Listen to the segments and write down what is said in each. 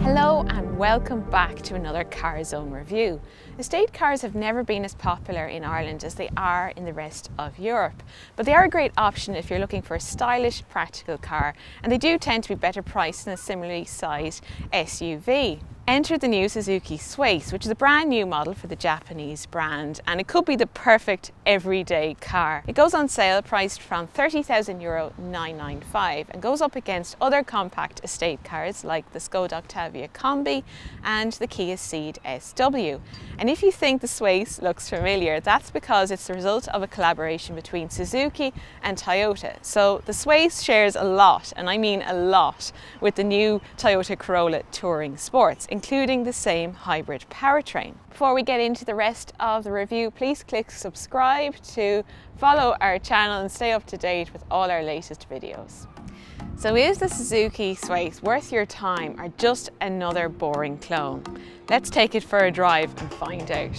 Hello and welcome back to another Carzone review. Estate cars have never been as popular in Ireland as they are in the rest of Europe, but they are a great option if you're looking for a stylish, practical car, and they do tend to be better priced than a similarly sized SUV. Enter the new Suzuki Swace, which is a brand new model for the Japanese brand, and it could be the perfect everyday car. It goes on sale priced from €30,995 and goes up against other compact estate cars like the Skoda Octavia Combi and the Kia Ceed SW. And if you think the Swace looks familiar, that's because it's the result of a collaboration between Suzuki and Toyota. So the Swace shares a lot, and I mean a lot, with the new Toyota Corolla Touring Sports, including the same hybrid powertrain. Before we get into the rest of the review, please click subscribe to follow our channel and stay up to date with all our latest videos. So is the Suzuki Swace worth your time or just another boring clone? Let's take it for a drive and find out.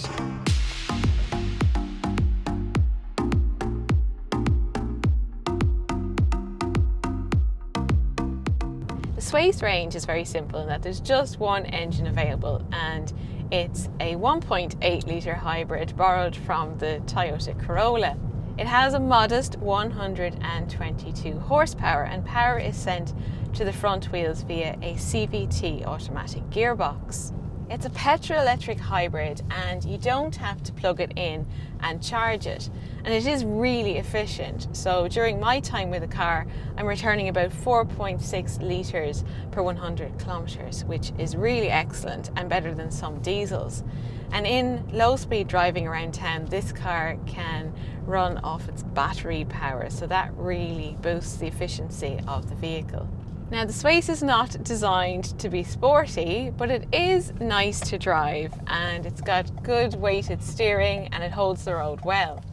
The Swace range is very simple in that there's just one engine available, and it's a 1.8 litre hybrid borrowed from the Toyota Corolla. It has a modest 122 horsepower, and power is sent to the front wheels via a CVT automatic gearbox. It's a petrol-electric hybrid, and you don't have to plug it in and charge it. And it is really efficient. So during my time with the car, I'm returning about 4.6 litres per 100 kilometres, which is really excellent and better than some diesels. And in low-speed driving around town, this car can run off its battery power, so that really boosts the efficiency of the vehicle. Now, the Swace is not designed to be sporty, but it is nice to drive, and it's got good weighted steering and it holds the road well.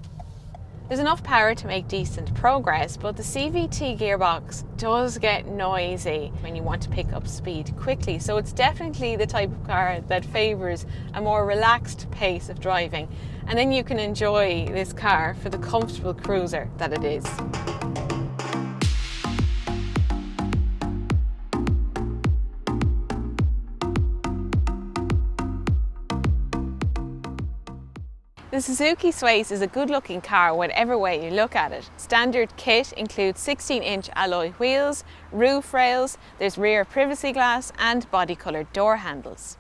There's enough power to make decent progress, but the CVT gearbox does get noisy when you want to pick up speed quickly, so it's definitely the type of car that favours a more relaxed pace of driving, and then you can enjoy this car for the comfortable cruiser that it is. The Suzuki Swace is a good-looking car whatever way you look at it. Standard kit includes 16-inch alloy wheels, roof rails, there's rear privacy glass and body-coloured door handles.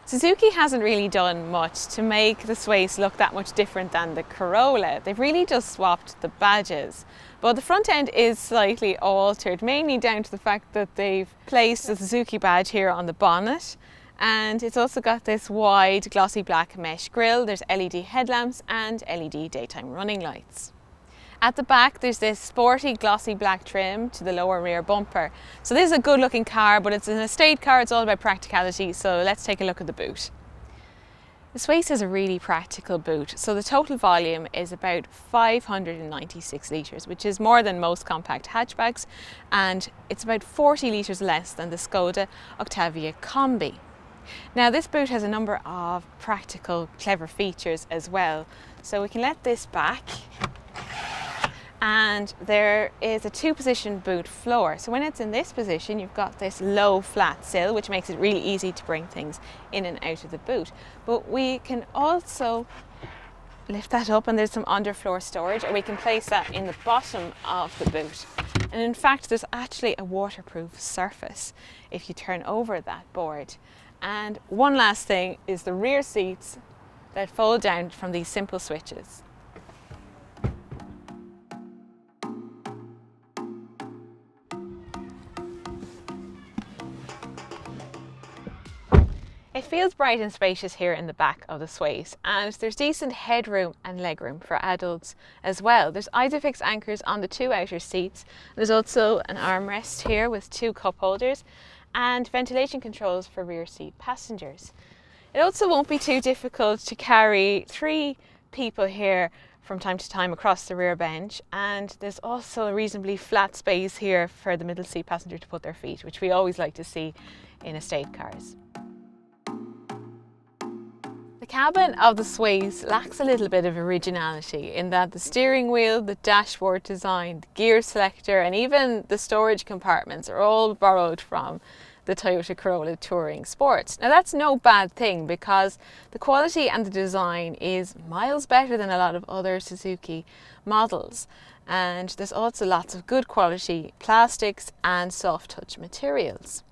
Suzuki hasn't really done much to make the Swace look that much different than the Corolla. They've really just swapped the badges. But the front end is slightly altered, mainly down to the fact that they've placed the Suzuki badge here on the bonnet. And it's also got this wide glossy black mesh grille, there's LED headlamps and LED daytime running lights. At the back there's this sporty glossy black trim to the lower rear bumper. So this is a good looking car, but it's an estate car, it's all about practicality, so let's take a look at the boot. The Swace has a really practical boot, so the total volume is about 596 litres, which is more than most compact hatchbacks, and it's about 40 litres less than the Skoda Octavia Combi. Now this boot has a number of practical, clever features as well. So we can let this back, and there is a two-position boot floor. So when it's in this position, you've got this low flat sill, which makes it really easy to bring things in and out of the boot. But we can also lift that up and there's some underfloor storage, or we can place that in the bottom of the boot. And in fact, there's actually a waterproof surface if you turn over that board. And one last thing is the rear seats that fold down from these simple switches. It feels bright and spacious here in the back of the Swace, and there's decent headroom and legroom for adults as well. There's Isofix anchors on the two outer seats. There's also an armrest here with two cup holders and ventilation controls for rear seat passengers. It also won't be too difficult to carry 3 people here from time to time across the rear bench, and there's also a reasonably flat space here for the middle seat passenger to put their feet, which we always like to see in estate cars. The cabin of the Swace lacks a little bit of originality in that the steering wheel, the dashboard design, the gear selector and even the storage compartments are all borrowed from the Toyota Corolla Touring Sport. Now that's no bad thing because the quality and the design is miles better than a lot of other Suzuki models, and there's also lots of good quality plastics and soft touch materials.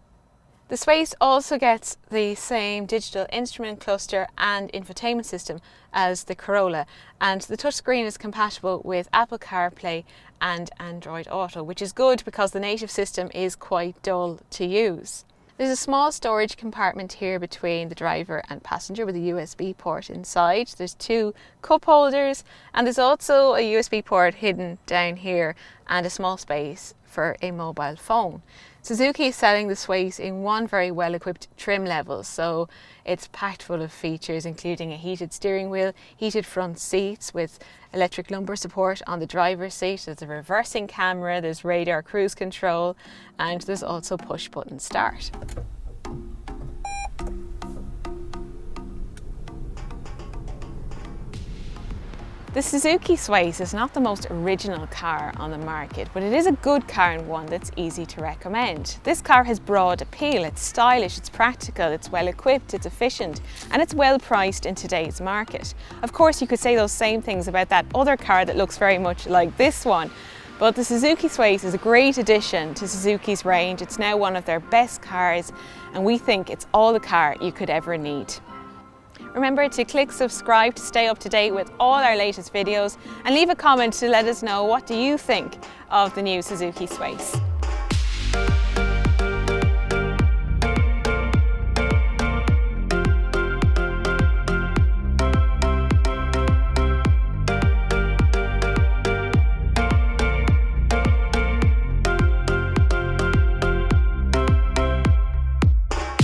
The Swace also gets the same digital instrument cluster and infotainment system as the Corolla, and the touchscreen is compatible with Apple CarPlay and Android Auto, which is good because the native system is quite dull to use. There's a small storage compartment here between the driver and passenger with a USB port inside. There's 2 cup holders, and there's also a USB port hidden down here and a small space for a mobile phone. Suzuki is selling the Swace in one very well equipped trim level, so it's packed full of features including a heated steering wheel, heated front seats with electric lumbar support on the driver's seat, there's a reversing camera, there's radar cruise control, and there's also push button start. The Suzuki Swace is not the most original car on the market, but it is a good car and one that's easy to recommend. This car has broad appeal, it's stylish, it's practical, it's well equipped, it's efficient, and it's well priced in today's market. Of course, you could say those same things about that other car that looks very much like this one, but the Suzuki Swace is a great addition to Suzuki's range. It's now one of their best cars, and we think it's all the car you could ever need. Remember to click subscribe to stay up to date with all our latest videos, and leave a comment to let us know what do you think of the new Suzuki Swace.